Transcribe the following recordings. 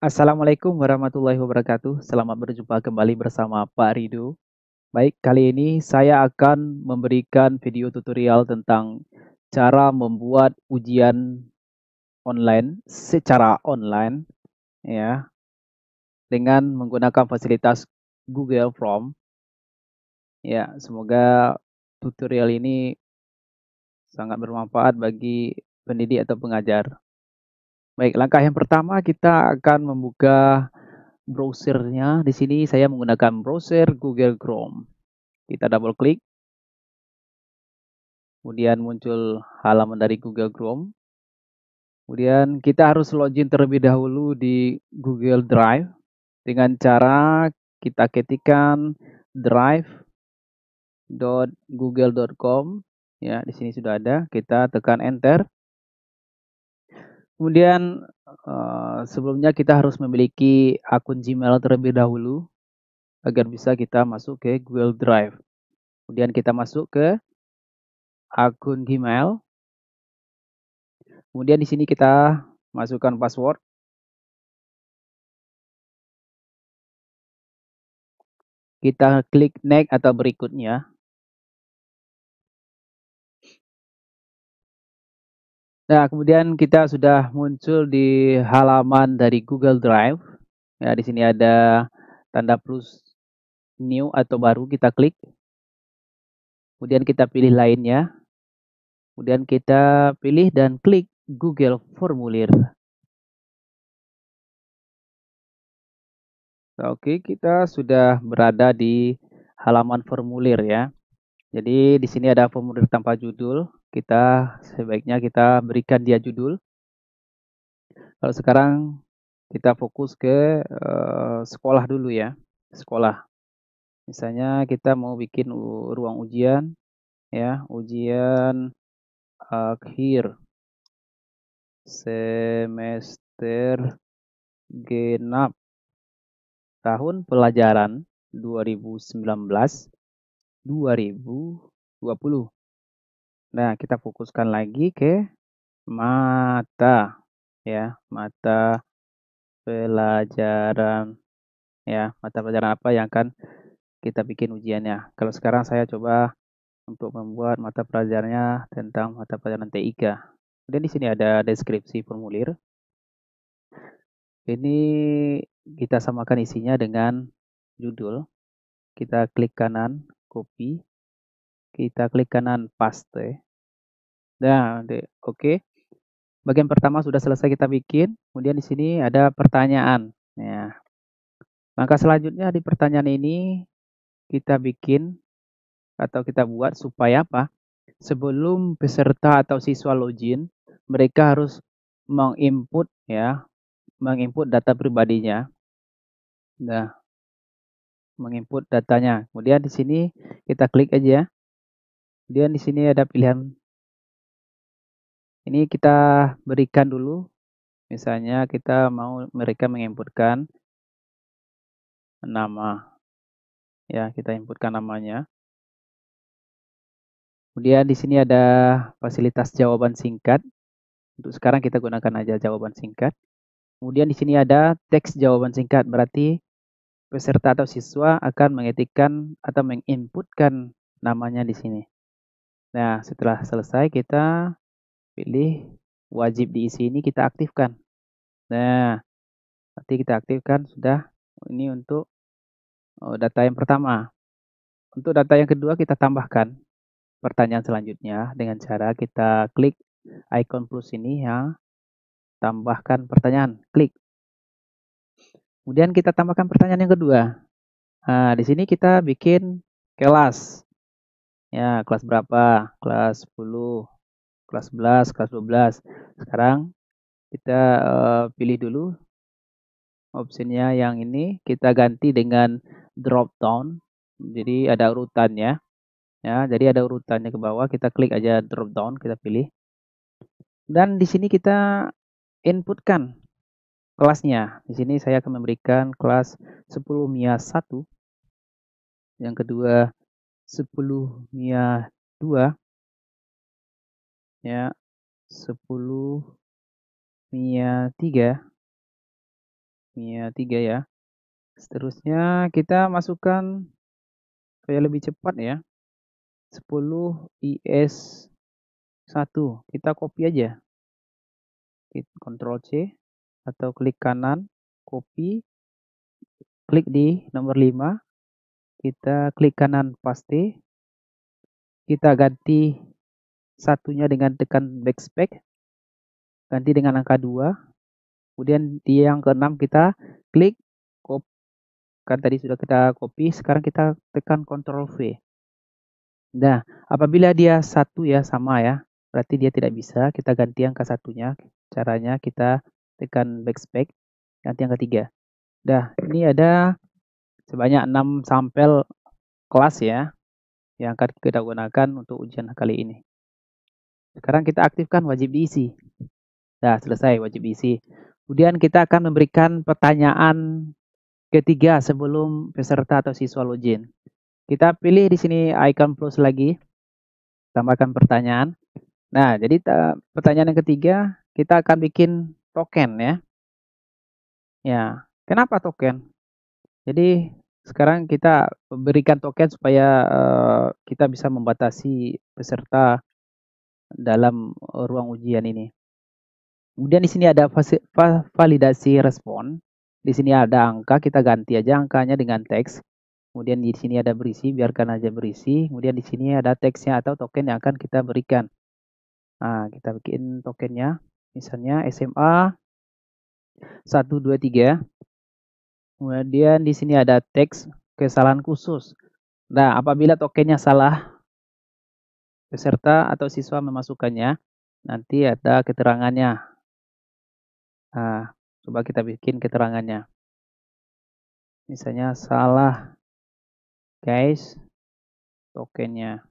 Assalamualaikum warahmatullahi wabarakatuh. Selamat berjumpa kembali bersama Pak Rido. Baik, kali ini saya akan memberikan video tutorial tentang cara membuat ujian online secara online ya dengan menggunakan fasilitas Google Form. Ya, semoga tutorial ini sangat bermanfaat bagi pendidik atau pengajar. Baik, langkah yang pertama kita akan membuka browsernya. Di sini saya menggunakan browser Google Chrome. Kita double klik, kemudian muncul halaman dari Google Chrome. Kemudian kita harus login terlebih dahulu di Google Drive dengan cara kita ketikkan drive.google.com. Ya, di sini sudah ada. Kita tekan enter. Kemudian sebelumnya kita harus memiliki akun Gmail terlebih dahulu agar bisa kita masuk ke Google Drive. Kemudian kita masuk ke akun Gmail. Kemudian di sini kita masukkan password. Kita klik next atau berikutnya. Nah, kemudian kita sudah muncul di halaman dari Google Drive. Ya, di sini ada tanda plus new atau baru, kita klik. Kemudian kita pilih lainnya. Kemudian kita pilih dan klik Google Formulir. Oke, kita sudah berada di halaman formulir ya. Jadi di sini ada formulir tanpa judul. Sebaiknya kita berikan dia judul. Kalau sekarang kita fokus ke sekolah dulu ya. Sekolah. Misalnya kita mau bikin ruang ujian ya, ujian akhir semester genap tahun pelajaran 2019-2020. Nah, kita fokuskan lagi ke mata ya, mata pelajaran ya, mata pelajaran apa yang akan kita bikin ujiannya. Kalau sekarang saya coba untuk membuat mata pelajarannya tentang mata pelajaran TIK. Kemudian di sini ada deskripsi formulir. Ini kita samakan isinya dengan judul. Kita klik kanan copy, kita klik kanan paste. Nah, oke. Bagian pertama sudah selesai kita bikin. Kemudian di sini ada pertanyaan. Ya. Langkah selanjutnya di pertanyaan ini kita bikin atau kita buat supaya apa? Sebelum peserta atau siswa login, mereka harus menginput ya, menginput data pribadinya. Nah, menginput datanya. Kemudian di sini kita klik aja. Kemudian di sini ada pilihan. Ini kita berikan dulu. Misalnya kita mau mereka menginputkan nama. Ya, kita inputkan namanya. Kemudian di sini ada fasilitas jawaban singkat. Untuk sekarang kita gunakan aja jawaban singkat. Kemudian di sini ada teks jawaban singkat, berarti peserta atau siswa akan mengetikkan atau menginputkan namanya di sini. Nah, setelah selesai kita pilih wajib diisi ini kita aktifkan. Nah, nanti kita aktifkan sudah. Ini untuk data yang pertama. Untuk data yang kedua kita tambahkan pertanyaan selanjutnya dengan cara kita klik icon plus ini ya, tambahkan pertanyaan, klik. Kemudian kita tambahkan pertanyaan yang kedua. Nah, di sini kita bikin kelas. Ya, kelas berapa? Kelas 10, kelas 11, kelas 12. Sekarang kita pilih dulu opsinya yang ini, kita ganti dengan drop down. Jadi ada urutannya. Ya, jadi ada urutannya ke bawah, kita klik aja drop down, kita pilih. Dan di sini kita inputkan kelasnya. Di sini saya akan memberikan kelas 10 MIA 1, yang kedua 10 MIA 2, ya, 10 MIA 3, Kimia 3 ya. Seterusnya kita masukkan supaya lebih cepat ya. 10 IS 1. Kita copy aja. Ctrl C atau klik kanan, copy, klik di nomor 5, kita klik kanan paste, kita ganti satunya dengan tekan backspace, ganti dengan angka 2, kemudian di yang ke-6 kita klik copy, kan tadi sudah kita copy, sekarang kita tekan Ctrl V. Nah, apabila dia satu ya, sama ya, berarti dia tidak bisa, kita ganti angka satunya, caranya kita tekan backspace, ganti yang ketiga. Nah, ini ada sebanyak 6 sampel kelas ya, yang akan kita gunakan untuk ujian kali ini. Sekarang kita aktifkan wajib diisi. Nah, selesai wajib diisi. Kemudian kita akan memberikan pertanyaan ketiga sebelum peserta atau siswa login. Kita pilih di sini icon plus lagi, tambahkan pertanyaan. Nah, jadi pertanyaan yang ketiga, kita akan bikin token ya. Ya, kenapa token? Jadi sekarang kita berikan token supaya kita bisa membatasi peserta dalam ruang ujian ini. Kemudian di sini ada validasi respon. Di sini ada angka, kita ganti aja angkanya dengan teks. Kemudian di sini ada berisi, biarkan aja berisi. Kemudian di sini ada teksnya atau token yang akan kita berikan. Nah, kita bikin tokennya. Misalnya SMA 1, 2, 3. Kemudian di sini ada teks kesalahan khusus. Nah, apabila tokennya salah, peserta atau siswa memasukkannya, nanti ada keterangannya. Nah, coba kita bikin keterangannya. Misalnya salah, guys, tokennya.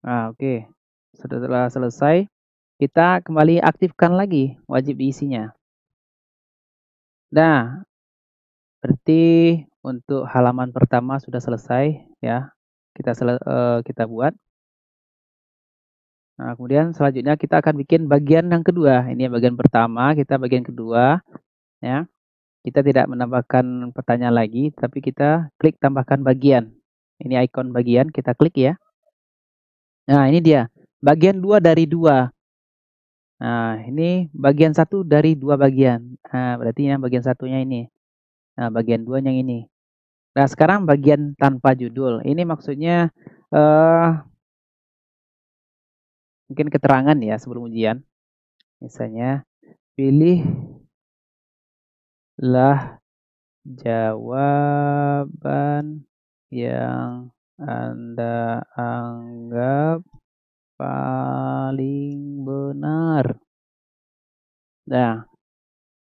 Nah, oke. Setelah selesai, kita kembali aktifkan lagi wajib diisinya. Nah, berarti untuk halaman pertama sudah selesai ya. Kita buat. Nah, kemudian selanjutnya kita akan bikin bagian yang kedua. Ini bagian pertama, kita bagian kedua ya. Kita tidak menambahkan pertanyaan lagi, tapi kita klik tambahkan bagian. Ini ikon bagian, kita klik ya. Nah, ini dia. Bagian 2 dari 2. Nah, ini bagian 1 dari 2 bagian. Nah, berarti yang bagian satunya ini. Nah, bagian 2 yang ini. Nah, sekarang bagian tanpa judul. Ini maksudnya mungkin keterangan ya sebelum ujian. Misalnya, pilihlah jawaban yang Anda anggap paling benar. Nah,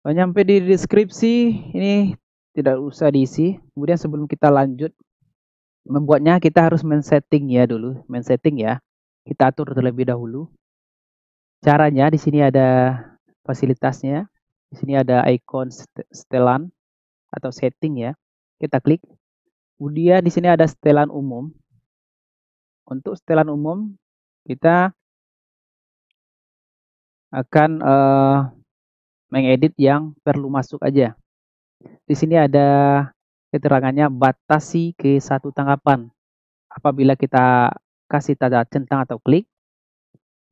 sampai di deskripsi ini tidak usah diisi. Kemudian sebelum kita lanjut membuatnya, kita harus men-setting ya dulu, men-setting ya. Kita atur terlebih dahulu. Caranya di sini ada fasilitasnya. Di sini ada icon setelan atau setting ya. Kita klik. Kemudian di sini ada setelan umum. Untuk setelan umum kita akan mengedit yang perlu masuk aja. Di sini ada keterangannya batasi ke satu tanggapan. Apabila kita kasih tanda centang atau klik,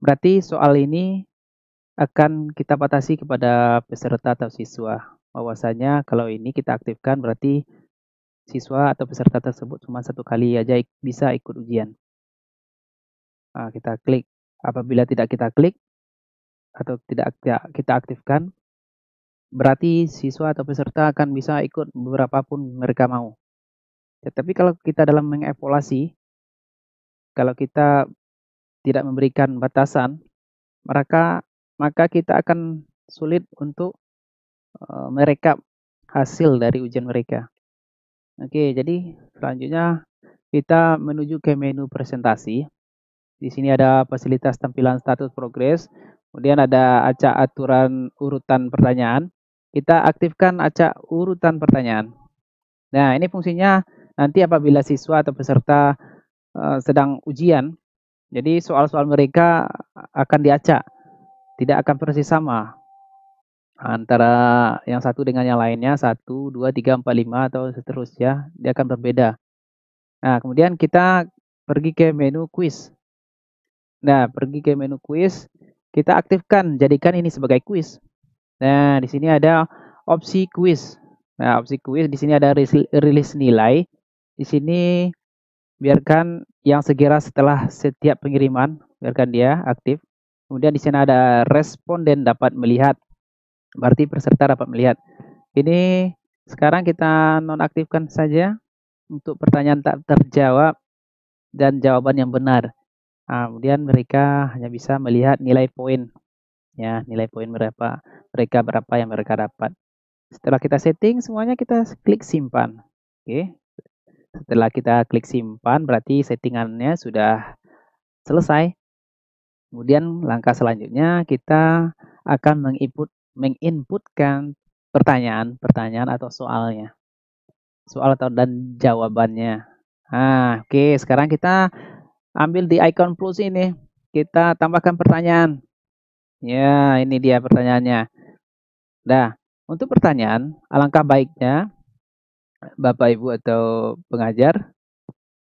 berarti soal ini akan kita batasi kepada peserta atau siswa. Bahwasanya kalau ini kita aktifkan berarti siswa atau peserta tersebut cuma satu kali aja bisa ikut ujian. Nah, kita klik. Apabila tidak kita klik atau tidak kita aktifkan, berarti siswa atau peserta akan bisa ikut berapapun mereka mau. Tetapi kalau kita dalam mengevaluasi, kalau kita tidak memberikan batasan, maka kita akan sulit untuk merekap hasil dari ujian mereka. Oke, jadi selanjutnya kita menuju ke menu presentasi. Di sini ada fasilitas tampilan status progres, kemudian ada acak aturan urutan pertanyaan. Kita aktifkan acak urutan pertanyaan. Nah, ini fungsinya nanti apabila siswa atau peserta sedang ujian, Jadi soal-soal mereka akan diacak, tidak akan persis sama antara yang satu dengan yang lainnya, 1, 2, 3, 4, 5 atau seterusnya, dia akan berbeda. Nah, kemudian kita pergi ke menu quiz. Nah, pergi ke menu quiz, kita aktifkan, jadikan ini sebagai quiz. Nah, di sini ada opsi quiz. Nah, opsi quiz di sini ada rilis nilai. Di sini biarkan yang segera setelah setiap pengiriman, biarkan dia aktif. Kemudian di sini ada responden dapat melihat. Berarti peserta dapat melihat. Ini sekarang kita nonaktifkan saja untuk pertanyaan tak terjawab dan jawaban yang benar. Nah, kemudian mereka hanya bisa melihat nilai poin, ya, nilai poin berapa yang mereka dapat. Setelah kita setting semuanya, kita klik simpan. Oke. Setelah kita klik simpan, berarti settingannya sudah selesai. Kemudian langkah selanjutnya kita akan menginputkan pertanyaan atau soalnya. Soal atau dan jawabannya. Nah, oke, sekarang kita ambil di icon plus ini. Kita tambahkan pertanyaan. Ya, ini dia pertanyaannya. Nah, untuk pertanyaan, alangkah baiknya Bapak Ibu atau pengajar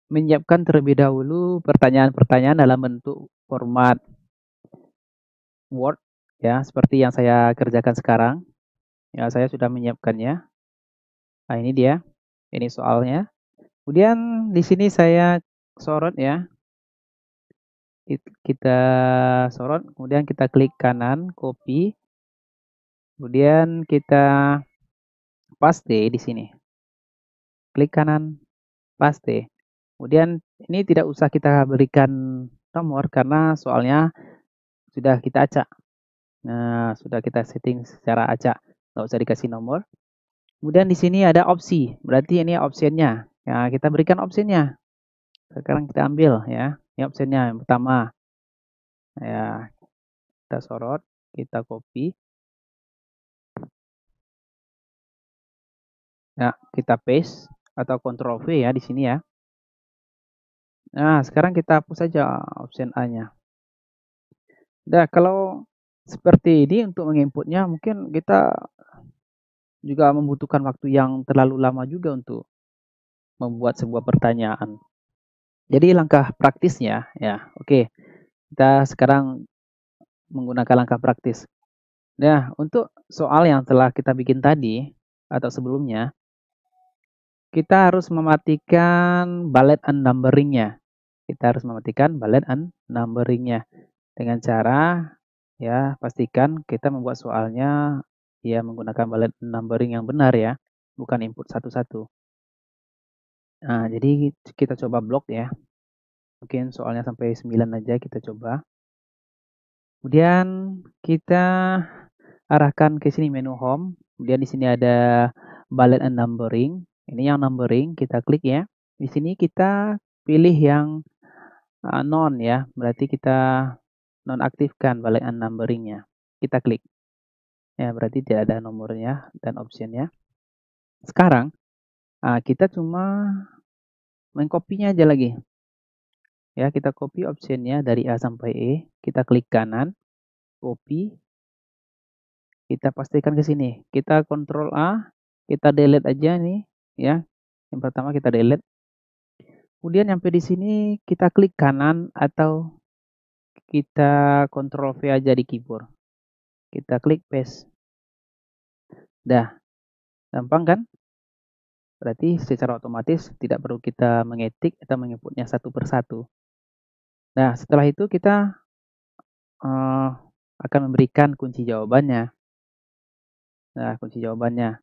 menyiapkan terlebih dahulu pertanyaan-pertanyaan dalam bentuk format Word, ya, seperti yang saya kerjakan sekarang. Ya, saya sudah menyiapkannya. Nah, ini dia. Ini soalnya. Kemudian di sini saya sorot ya. Kita sorot, kemudian kita klik kanan, copy. Kemudian kita paste di sini. Klik kanan, paste. Kemudian ini tidak usah kita berikan nomor karena soalnya sudah kita acak. Nah, sudah kita setting secara acak, nggak usah dikasih nomor. Kemudian di sini ada opsi, berarti ini opsinya. Ya, kita berikan opsinya. Sekarang kita ambil ya, ini opsinya yang pertama. Ya, kita sorot, kita copy. Nah, kita paste atau Ctrl V ya di sini ya. Nah, sekarang kita hapus saja option A-nya. Nah, kalau seperti ini untuk menginputnya mungkin kita juga membutuhkan waktu yang terlalu lama juga untuk membuat sebuah pertanyaan. Jadi langkah praktisnya ya, oke. Kita sekarang menggunakan langkah praktis. Nah, untuk soal yang telah kita bikin tadi atau sebelumnya, kita harus mematikan bullet and numbering-nya. Kita harus mematikan bullet and numbering-nya dengan cara ya pastikan kita membuat soalnya ya menggunakan bullet numbering yang benar ya, bukan input satu-satu. Nah, jadi kita coba blok ya. Mungkin soalnya sampai 9 aja kita coba. Kemudian kita arahkan ke sini menu home. Kemudian di sini ada bullet and numbering. Ini yang numbering, kita klik ya. Di sini kita pilih yang non ya, berarti kita nonaktifkan bullet and numbering-nya. Kita klik. Ya, berarti tidak ada nomornya dan optionnya. Sekarang kita cuma mengkopinya aja lagi. Ya, kita copy optionnya dari A sampai E. Kita klik kanan, copy. Kita pastikan ke sini. Kita Ctrl A, kita delete aja nih, ya. Yang pertama kita delete. Kemudian sampai di sini kita klik kanan atau kita Ctrl V aja di keyboard. Kita klik paste. Dah, gampang kan? Berarti secara otomatis tidak perlu kita mengetik atau menginputnya satu persatu. Nah, setelah itu kita akan memberikan kunci jawabannya. Nah, kunci jawabannya.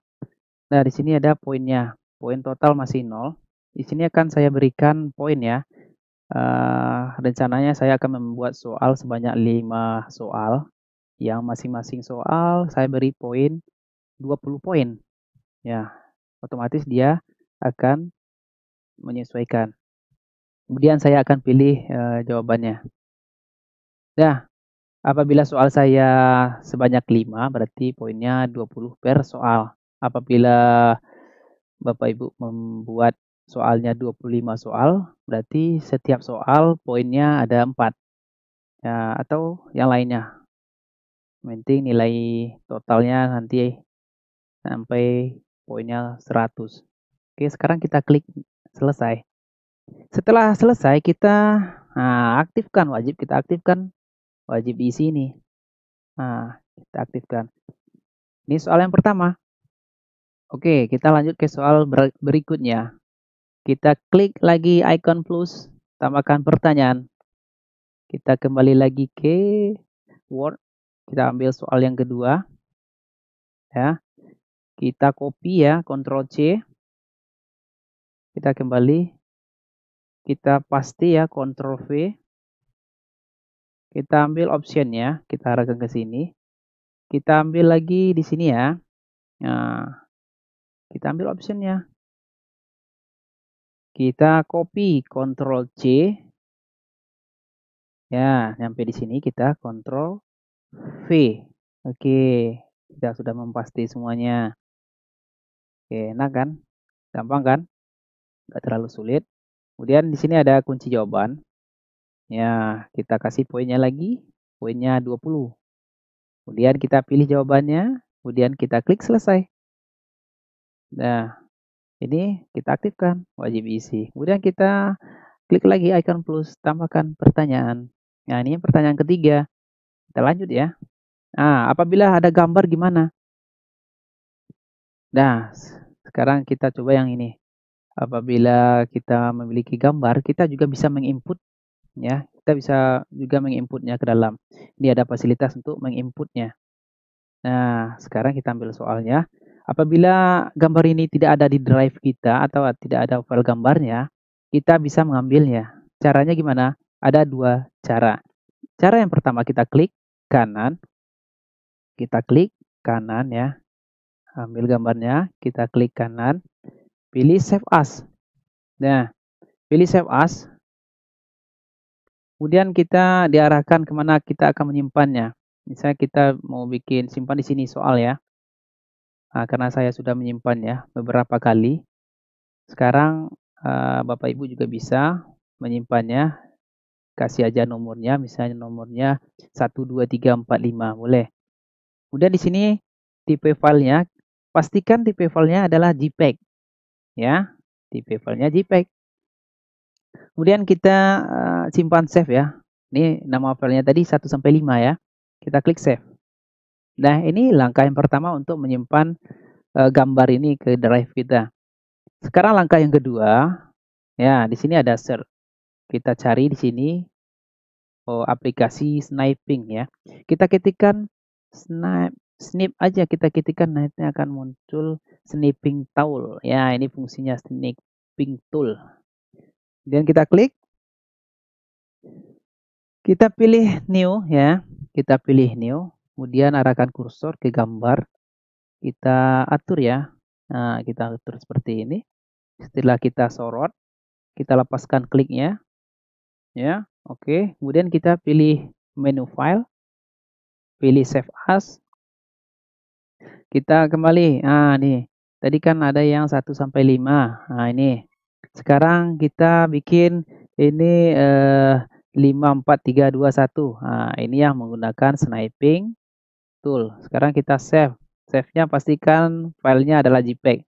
Nah, di sini ada poinnya. Poin total masih 0. Di sini akan saya berikan poin ya. Rencananya saya akan membuat soal sebanyak 5 soal. Yang masing-masing soal saya beri poin 20 poin. Ya, otomatis dia akan menyesuaikan. Kemudian saya akan pilih jawabannya. Nah, apabila soal saya sebanyak 5, berarti poinnya 20 per soal. Apabila Bapak Ibu membuat soalnya 25 soal, berarti setiap soal poinnya ada 4. Ya, atau yang lainnya. Yang penting nilai totalnya nanti sampai poinnya 100. Oke, sekarang kita klik selesai. Setelah selesai kita aktifkan, wajib kita aktifkan wajib isi ini. Nah, kita aktifkan. Ini soal yang pertama. Oke, kita lanjut ke soal berikutnya. Kita klik lagi icon plus, tambahkan pertanyaan. Kita kembali lagi ke Word. Kita ambil soal yang kedua. Ya. Kita copy ya, Ctrl C. Kita kembali. Kita paste ya, Ctrl V. Kita ambil optionnya, kita arahkan ke sini. Kita ambil lagi di sini ya. Nah, kita ambil optionnya. Kita copy Ctrl C. Ya, sampai di sini kita Ctrl V. Oke, kita sudah mempaste semuanya. Oke, enak kan? Gampang kan? Nggak terlalu sulit. Kemudian di sini ada kunci jawaban. Ya, kita kasih poinnya lagi. Poinnya 20. Kemudian kita pilih jawabannya. Kemudian kita klik selesai. Nah, ini kita aktifkan. Wajib isi. Kemudian kita klik lagi icon plus. Tambahkan pertanyaan. Nah, ini pertanyaan ketiga. Kita lanjut ya. Nah, apabila ada gambar gimana? Nah, sekarang kita coba yang ini. Apabila kita memiliki gambar, kita juga bisa menginput ya. Kita bisa juga menginputnya ke dalam. Ini ada fasilitas untuk menginputnya. Nah, sekarang kita ambil soalnya. Apabila gambar ini tidak ada di drive kita atau tidak ada file gambarnya, kita bisa mengambilnya. Caranya gimana? Ada dua cara. Cara yang pertama kita klik kanan. Kita klik kanan ya. Ambil gambarnya, kita klik kanan. Pilih Save As. Nah, pilih Save As. Kemudian kita diarahkan kemana kita akan menyimpannya. Misalnya kita mau bikin simpan di sini soal ya. Nah, karena saya sudah menyimpannya beberapa kali. Sekarang Bapak Ibu juga bisa menyimpannya. Kasih aja nomornya, misalnya nomornya 12345 boleh. Kemudian di sini tipe filenya, pastikan tipe filenya adalah JPEG. Ya, tipe filenya JPEG. Kemudian kita simpan save ya. Ini nama filenya tadi 1 sampai 5 ya. Kita klik save. Nah, ini langkah yang pertama untuk menyimpan gambar ini ke drive kita. Sekarang langkah yang kedua, ya di sini ada search. Kita cari di sini aplikasi sniping ya. Kita ketikkan snip aja, kita ketikkan, nanti akan muncul sniping tool. Ya, ini fungsinya sniping tool. Kemudian kita klik. Kita pilih new ya. Kita pilih new. Kemudian arahkan kursor ke gambar. Kita atur ya. Nah, kita atur seperti ini. Setelah kita sorot, kita lepaskan kliknya. Ya, oke. Kemudian kita pilih menu file. Pilih save as. Kita kembali. Nah, nih. Tadi kan ada yang 1 sampai 5. Nah, ini. Sekarang kita bikin ini 5, 4, 3, 2, 1. Nah, ini yang menggunakan sniping tool. Sekarang kita save. Save-nya pastikan filenya adalah JPEG.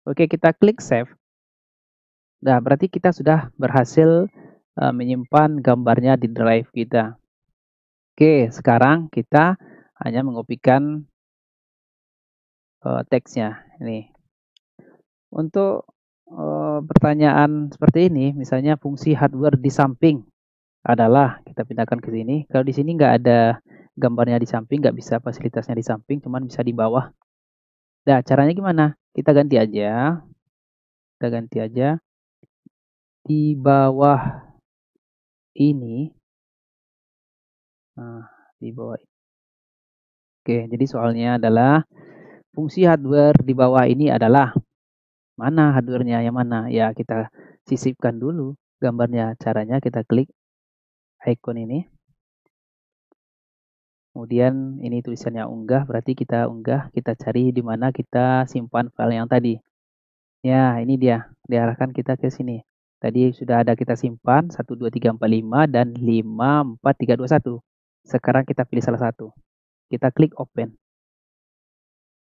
Oke, kita klik save. Nah, berarti kita sudah berhasil menyimpan gambarnya di drive kita. Oke, sekarang kita hanya mengopikan teksnya. Ini. Untuk pertanyaan seperti ini, misalnya fungsi hardware di samping adalah, kita pindahkan ke sini. Kalau di sini nggak ada gambarnya di samping, nggak bisa fasilitasnya di samping, cuman bisa di bawah. Nah, caranya gimana? Kita ganti aja. Kita ganti aja. Di bawah ini. Nah, di bawah ini. Oke, jadi soalnya adalah fungsi hardware di bawah ini adalah mana hardware-nya, yang mana? Ya, kita sisipkan dulu gambarnya. Caranya kita klik icon ini. Kemudian ini tulisannya unggah, berarti kita unggah, kita cari di mana kita simpan file yang tadi. Ya, ini dia. diarahkan kita ke sini. Tadi sudah ada kita simpan 1, 2, 3, 4, 5 dan 5, 4, 3, 2, 1. Sekarang kita pilih salah satu. Kita klik open.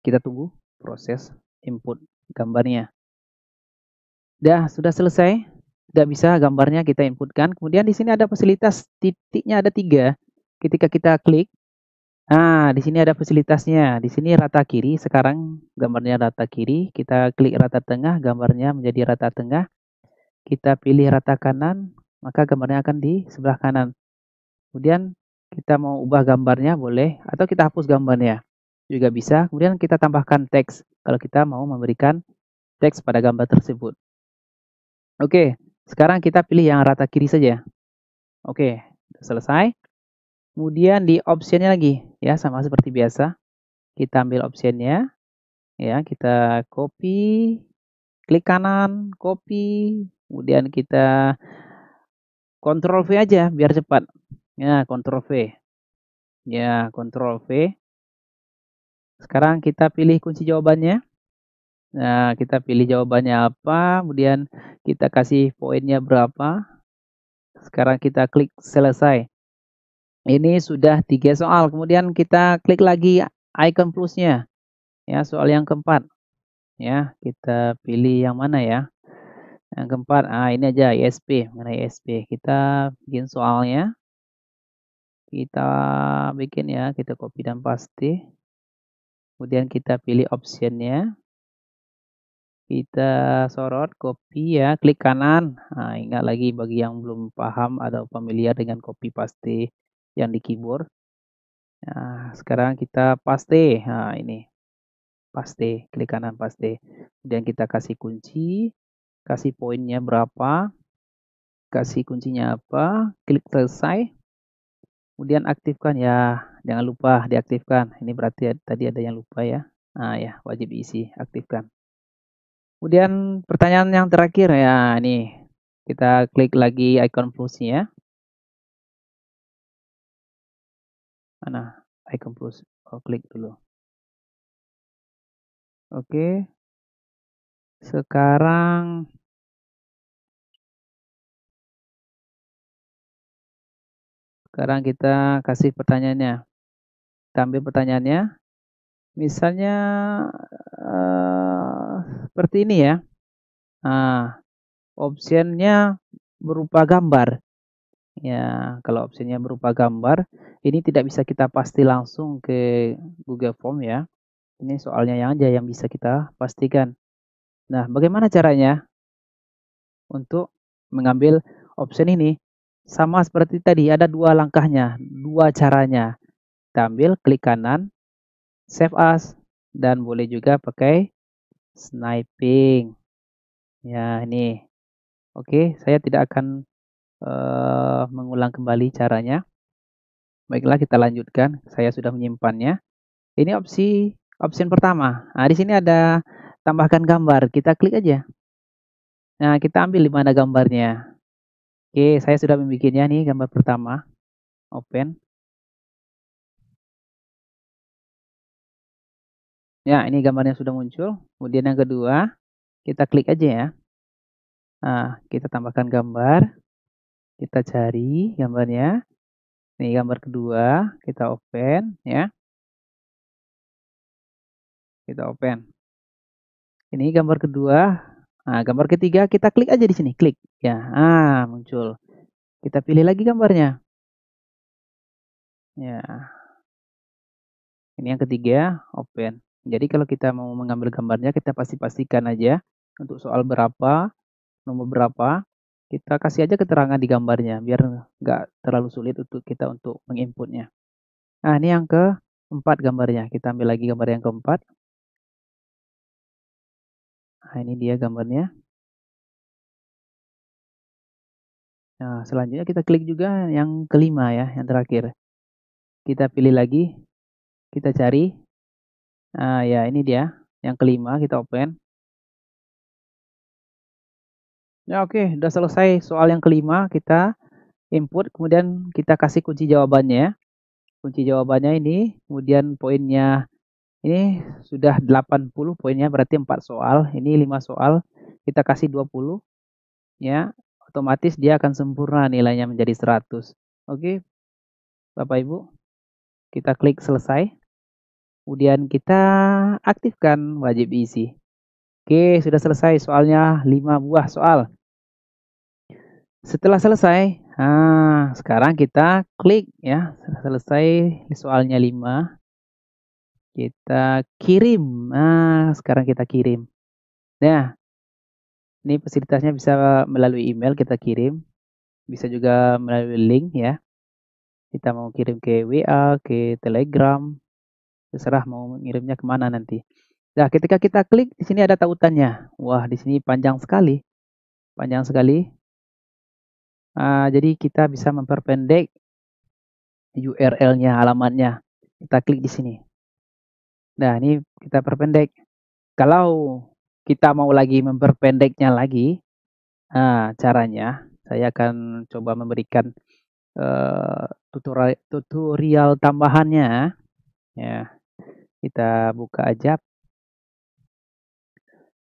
Kita tunggu proses input gambarnya. Sudah selesai. Sudah bisa gambarnya kita inputkan. Kemudian di sini ada fasilitas titiknya ada 3. Ketika kita klik, nah di sini ada fasilitasnya. Di sini rata kiri, sekarang gambarnya rata kiri. Kita klik rata tengah, gambarnya menjadi rata tengah. Kita pilih rata kanan, maka gambarnya akan di sebelah kanan. Kemudian kita mau ubah gambarnya boleh, atau kita hapus gambarnya juga bisa. Kemudian kita tambahkan teks kalau kita mau memberikan teks pada gambar tersebut. Oke, sekarang kita pilih yang rata kiri saja. Oke, selesai. Kemudian di optionnya lagi, ya sama seperti biasa. Kita ambil optionnya, ya kita copy, klik kanan, copy, kemudian kita Ctrl V aja biar cepat. Ya, Ctrl V. Ya, Ctrl V. Sekarang kita pilih kunci jawabannya. Nah, kita pilih jawabannya apa, kemudian kita kasih poinnya berapa. Sekarang kita klik selesai. Ini sudah 3 soal. Kemudian kita klik lagi icon plusnya. Ya, soal yang keempat. Ya, kita pilih yang mana ya? Yang keempat, ini aja ISP, mengenai ISP. Kita bikin soalnya. Kita bikin ya, kita copy dan paste. Kemudian kita pilih optionnya. Kita sorot, copy ya, klik kanan. Nah, ingat lagi bagi yang belum paham atau familiar dengan copy paste yang di keyboard. Nah, sekarang kita paste. Nah, ini paste, klik kanan paste. Kemudian kita kasih kunci, kasih poinnya berapa, kasih kuncinya apa, klik selesai. Kemudian aktifkan ya, jangan lupa diaktifkan. Ini berarti tadi ada yang lupa ya. Nah, ya, wajib diisi, aktifkan. Kemudian pertanyaan yang terakhir ya, ini kita klik lagi icon plusnya. Mana icon plus? Oh, klik dulu. Oke. Sekarang kita kasih pertanyaannya. Kita ambil pertanyaannya. Misalnya seperti ini ya. Nah, optionnya berupa gambar. Ya, kalau opsinya berupa gambar, ini tidak bisa kita pasti langsung ke Google Form ya. Ini soalnya yang aja yang bisa kita pastikan. Nah, bagaimana caranya untuk mengambil option ini? Sama seperti tadi, ada 2 langkahnya, 2 caranya. Kita ambil, klik kanan, save as, dan boleh juga pakai sniping. Ya, ini. Oke, saya tidak akan mengulang kembali caranya. Baiklah, kita lanjutkan. Saya sudah menyimpannya. Ini option pertama. Nah, di sini ada tambahkan gambar. Kita klik aja. Nah, kita ambil di mana gambarnya. Oke, saya sudah membuatnya nih gambar pertama. Open. Ya, ini gambarnya sudah muncul. Kemudian yang kedua, kita klik aja ya. Nah, kita tambahkan gambar. Kita cari gambarnya. Ini gambar kedua, kita open ya. Kita open. Ini gambar kedua. Nah, gambar ketiga kita klik aja di sini, klik ya. Muncul. Kita pilih lagi gambarnya. Ya. Ini yang ketiga, open. Jadi kalau kita mau mengambil gambarnya, kita pastikan aja untuk soal berapa, nomor berapa, kita kasih aja keterangan di gambarnya biar nggak terlalu sulit untuk kita untuk menginputnya. Nah, ini yang keempat gambarnya. Kita ambil lagi gambar yang keempat. Nah, ini dia gambarnya. Nah, selanjutnya kita klik juga yang kelima ya, yang terakhir. Kita pilih lagi, kita cari. Nah, ya ini dia, yang kelima, kita open. Ya oke, udah selesai soal yang kelima, kita input, kemudian kita kasih kunci jawabannya. Kunci jawabannya ini, kemudian poinnya Ini sudah 80 poinnya, berarti 4 soal. Ini 5 soal, kita kasih 20 ya. Otomatis dia akan sempurna nilainya menjadi 100. Oke, Bapak Ibu. Kita klik selesai. Kemudian kita aktifkan wajib isi. Oke, sudah selesai soalnya 5 buah soal. Setelah selesai, sekarang kita klik ya. Selesai soalnya 5. Kita kirim. Nah, sekarang kita kirim. Nah, ini fasilitasnya bisa melalui email kita kirim. Bisa juga melalui link ya. Kita mau kirim ke WA, ke Telegram, terserah mau ngirimnya kemana nanti. Nah, ketika kita klik di sini ada tautannya. Wah, di sini panjang sekali. Panjang sekali. Jadi kita bisa memperpendek URL-nya, halamannya. Kita klik di sini. Nah, ini kita perpendek. Kalau kita mau lagi memperpendeknya lagi, caranya saya akan coba memberikan tutorial tambahannya. Ya, kita buka aja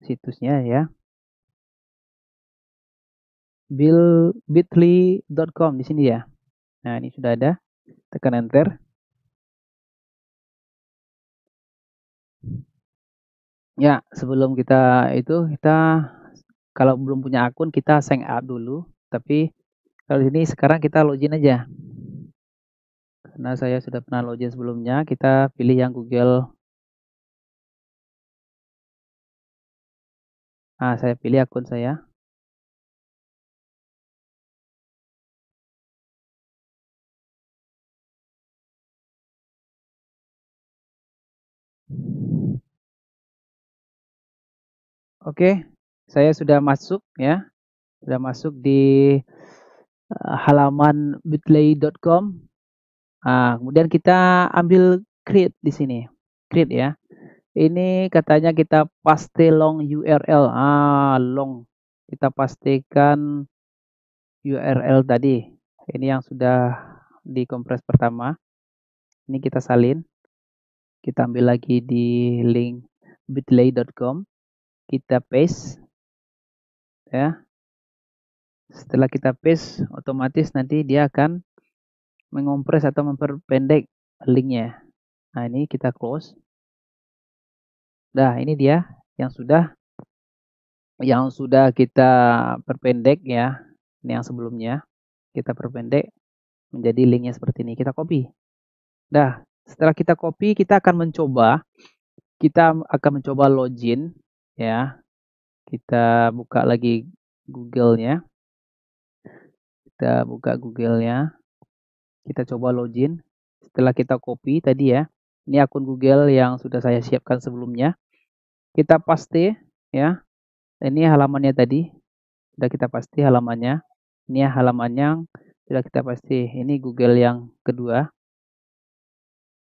situsnya ya. bit.ly.com di sini ya. Nah, ini sudah ada. Tekan enter. Ya, sebelum kita kalau belum punya akun kita sign up dulu. Tapi kalau ini sekarang kita login aja. Karena saya sudah pernah login sebelumnya, kita pilih yang Google. Saya pilih akun saya. Oke, saya sudah masuk ya. Sudah masuk di halaman bit.ly.com. Kemudian kita ambil create di sini. Create ya. Ini katanya kita paste long URL. Long. Kita pastikan URL tadi. Ini yang sudah dikompres pertama. Ini kita salin. Kita ambil lagi di link bit.ly.com. Kita paste ya. Setelah kita paste, otomatis nanti dia akan mengompres atau memperpendek linknya. Nah, ini kita close. Nah, ini dia yang sudah kita perpendek ya. Ini yang sebelumnya kita perpendek menjadi linknya seperti ini. Kita copy. Nah, setelah kita copy, kita akan mencoba login ya. Kita buka lagi Google-nya. Kita buka Google-nya. Kita coba login. Setelah kita copy tadi ya. Ini akun Google yang sudah saya siapkan sebelumnya. Kita paste ya. Ini halamannya tadi. Sudah kita paste halamannya. Ini halamannya yang sudah kita paste. Ini Google yang kedua.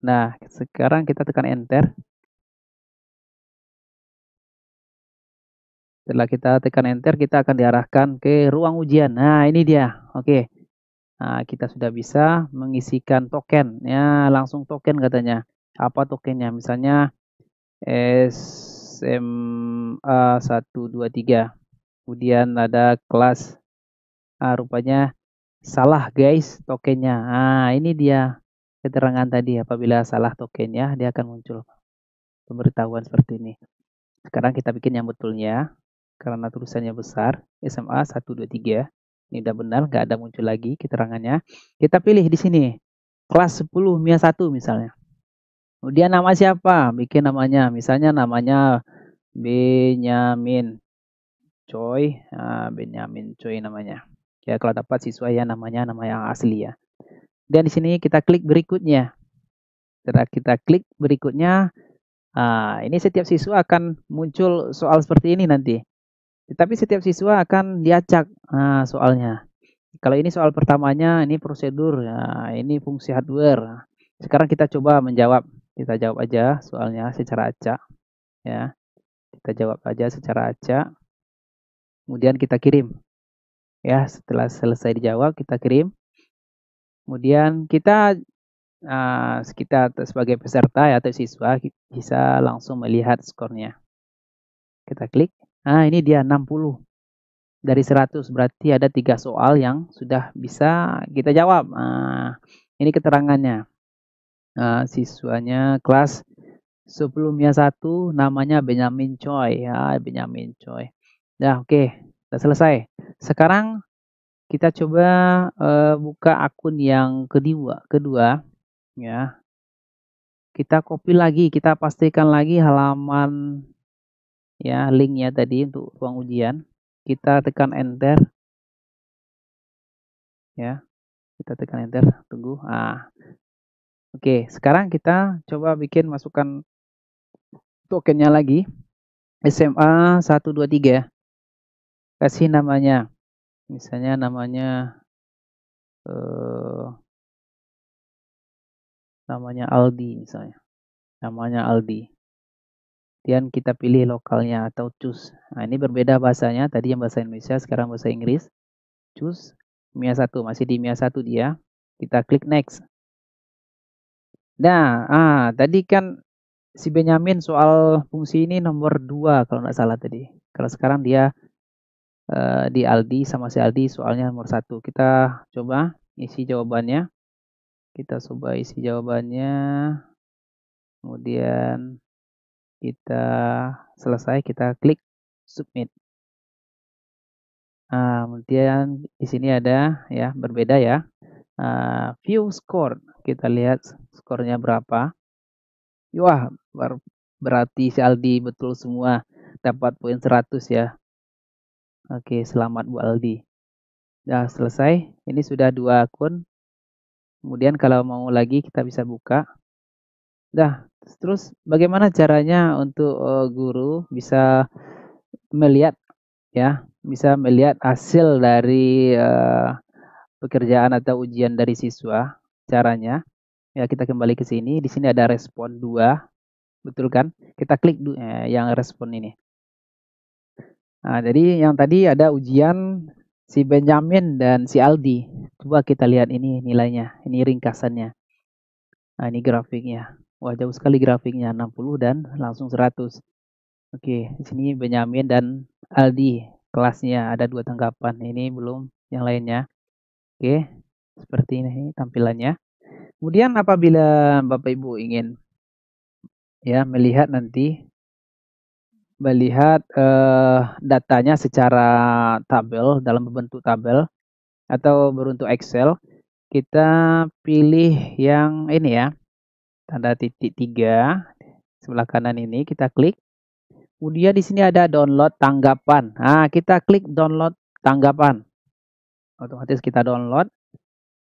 Nah, sekarang kita tekan enter. Setelah kita tekan enter, kita akan diarahkan ke ruang ujian. Nah, ini dia. Oke. Nah, kita sudah bisa mengisikan token. Ya, langsung token katanya. Apa tokennya? Misalnya SMA 123. Kemudian ada kelas. Rupanya salah guys tokennya. Ini dia keterangan tadi. Apabila salah tokennya, dia akan muncul pemberitahuan seperti ini. Sekarang kita bikin yang betulnya. Karena tulisannya besar, SMA 123. Ini udah benar, nggak ada muncul lagi keterangannya. Kita pilih di sini, kelas 10 MIA 1 misalnya. Kemudian nama siapa? Bikin namanya, misalnya namanya Benyamin Choi. Benyamin Choi namanya. Ya, kalau dapat siswa ya namanya nama yang asli ya. Dan di sini kita klik berikutnya. Setelah kita klik berikutnya, ini setiap siswa akan muncul soal seperti ini nanti. Tetapi setiap siswa akan diacak soalnya. Kalau ini soal pertamanya, ini prosedur, ini fungsi hardware. Sekarang kita coba menjawab. Kita jawab aja soalnya secara acak. Ya, kita jawab aja secara acak. Kemudian kita kirim. Ya, setelah selesai dijawab, kita kirim. Kemudian kita kita sebagai peserta ya, atau siswa bisa langsung melihat skornya. Kita klik. Nah, ini dia 60 dari 100, berarti ada 3 soal yang sudah bisa kita jawab. Nah, ini keterangannya. Siswanya kelas sebelumnya 1 namanya Benjamin Choi ya, Benjamin Choi. Nah, oke, sudah selesai. Sekarang kita coba buka akun yang kedua ya. Kita copy lagi, kita pastikan lagi halaman ya, linknya tadi untuk ruang ujian. Kita tekan enter ya. Kita tekan enter, tunggu. Oke, sekarang kita coba masukkan tokennya lagi. SMA 123. Kasih namanya. Misalnya namanya namanya Aldi misalnya. Namanya Aldi. Kemudian kita pilih lokalnya atau choose. Nah, ini berbeda bahasanya. Tadi yang bahasa Indonesia, sekarang bahasa Inggris. Choose MIA 1, masih di MIA 1 dia. Kita klik next. Nah, tadi kan si Benyamin soal fungsi ini nomor 2 kalau nggak salah tadi. Kalau sekarang dia di Aldi sama si Aldi soalnya nomor 1. Kita coba isi jawabannya. Kita coba isi jawabannya. Kemudian kita selesai, kita klik submit. Kemudian di sini ada ya, berbeda ya. View score, kita lihat skornya berapa. Wah, berarti si Aldi betul semua, dapat poin 100 ya. Oke, selamat Bu Aldi. Nah, selesai. Ini sudah 2 akun. Kemudian kalau mau lagi kita bisa buka. Nah, terus bagaimana caranya untuk guru bisa melihat ya, bisa melihat hasil dari pekerjaan atau ujian dari siswa? Caranya ya, kita kembali ke sini. Di sini ada respon 2, betul kan? Kita klik yang respon ini. Jadi yang tadi ada ujian si Benjamin dan si Aldi. Coba kita lihat ini nilainya, ini ringkasannya. Ini grafiknya. Wah, jauh sekali grafiknya, 60 dan langsung 100. Oke, di sini Benyamin dan Aldi kelasnya ada 2 tanggapan. Ini belum yang lainnya. Oke, seperti ini tampilannya. Kemudian apabila Bapak Ibu ingin ya melihat datanya secara tabel dalam bentuk tabel atau berbentuk Excel, kita pilih yang ini ya, tanda titik 3 sebelah kanan ini, kita klik. Kemudian di sini ada download tanggapan. Kita klik download tanggapan. Otomatis kita download.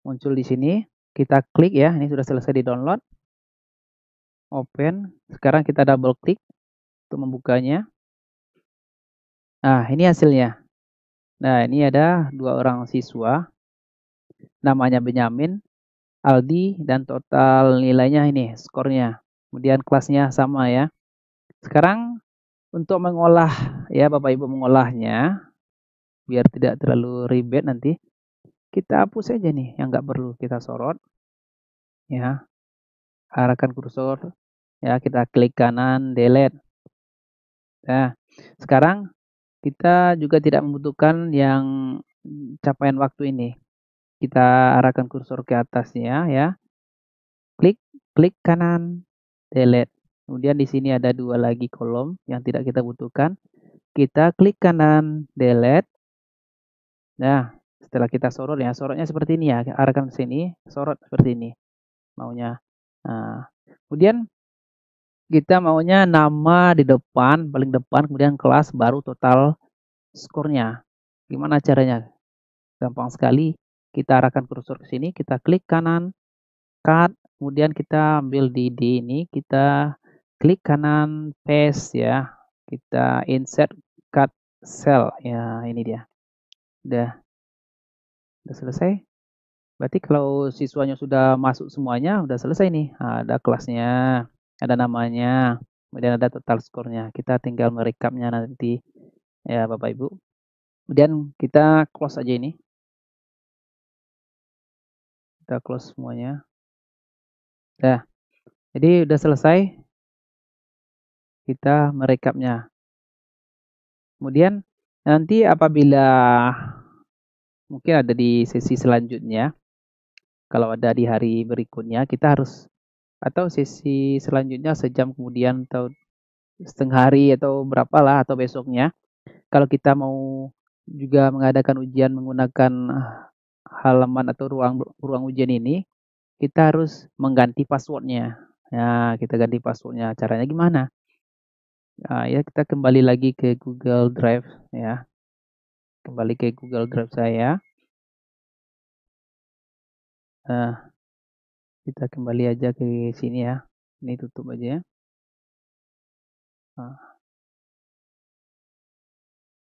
Muncul di sini. Kita klik ya. Ini sudah selesai di download. Open. Sekarang kita double klik untuk membukanya. Nah, ini hasilnya. Nah, ini ada 2 orang siswa. Namanya Benyamin, Aldi, dan total nilainya ini, skornya. Kemudian kelasnya sama ya. Sekarang untuk mengolah ya, Bapak Ibu mengolahnya biar tidak terlalu ribet nanti, kita hapus saja nih yang nggak perlu, kita sorot ya, arahkan kursor ya, kita klik kanan delete. Nah, sekarang kita juga tidak membutuhkan yang capaian waktu ini. Kita arahkan kursor ke atasnya ya, klik kanan delete. Kemudian di sini ada 2 lagi kolom yang tidak kita butuhkan. Kita klik kanan delete. Nah, setelah kita sorot ya, sorotnya seperti ini ya, arahkan ke sini, sorot seperti ini maunya. Kemudian kita maunya nama di depan, paling depan, kemudian kelas, baru total skornya. Gimana caranya? Gampang sekali. Kita arahkan kursor ke sini, kita klik kanan, cut, kemudian kita ambil di D ini, kita klik kanan paste ya. Kita insert cut cell. Ya, ini dia. Udah selesai. Berarti kalau siswanya sudah masuk semuanya, udah selesai nih. Ada kelasnya, ada namanya, kemudian ada total skornya. Kita tinggal merekapnya nanti ya Bapak Ibu. Kemudian kita close aja ini. Kita close semuanya. Nah, jadi udah selesai kita merekapnya. Kemudian nanti apabila mungkin ada di sesi selanjutnya, kalau ada di hari berikutnya, kita harus atau sesi selanjutnya sejam kemudian atau setengah hari atau berapa lah atau besoknya. Kalau kita mau juga mengadakan ujian menggunakan halaman atau ruang ujian ini, kita harus mengganti passwordnya. Nah, kita ganti passwordnya. Caranya gimana? Nah, ya kita kembali lagi ke Google Drive ya. Kembali ke Google Drive saya. Nah, kita kembali aja ke sini ya. Ini tutup aja ya. Nah,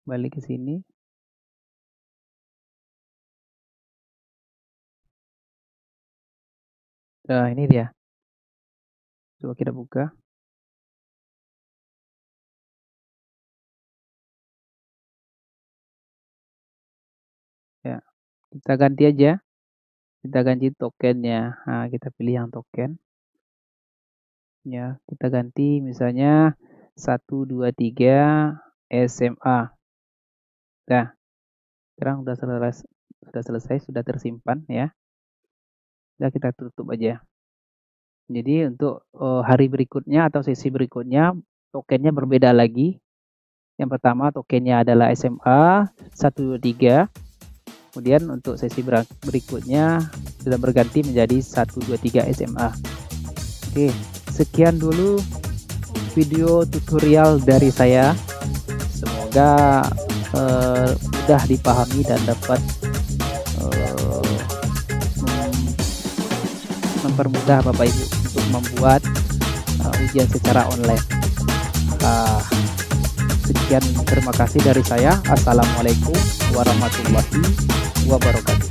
balik ke sini. Nah, ini dia. Coba kita buka. Ya, kita ganti aja. Kita ganti tokennya. Nah, kita pilih yang token. Ya, kita ganti misalnya 123 SMA. Nah, sekarang sudah selesai, sudah tersimpan ya. Sudah kita tutup aja. Jadi untuk hari berikutnya atau sesi berikutnya tokennya berbeda lagi. Yang pertama tokennya adalah SMA 123. Kemudian untuk sesi berikutnya sudah berganti menjadi 123 SMA. Oke, sekian dulu video tutorial dari saya. Semoga mudah dipahami dan dapat mempermudah Bapak Ibu untuk membuat ujian secara online. Sekian, terima kasih dari saya. Assalamualaikum warahmatullahi wabarakatuh.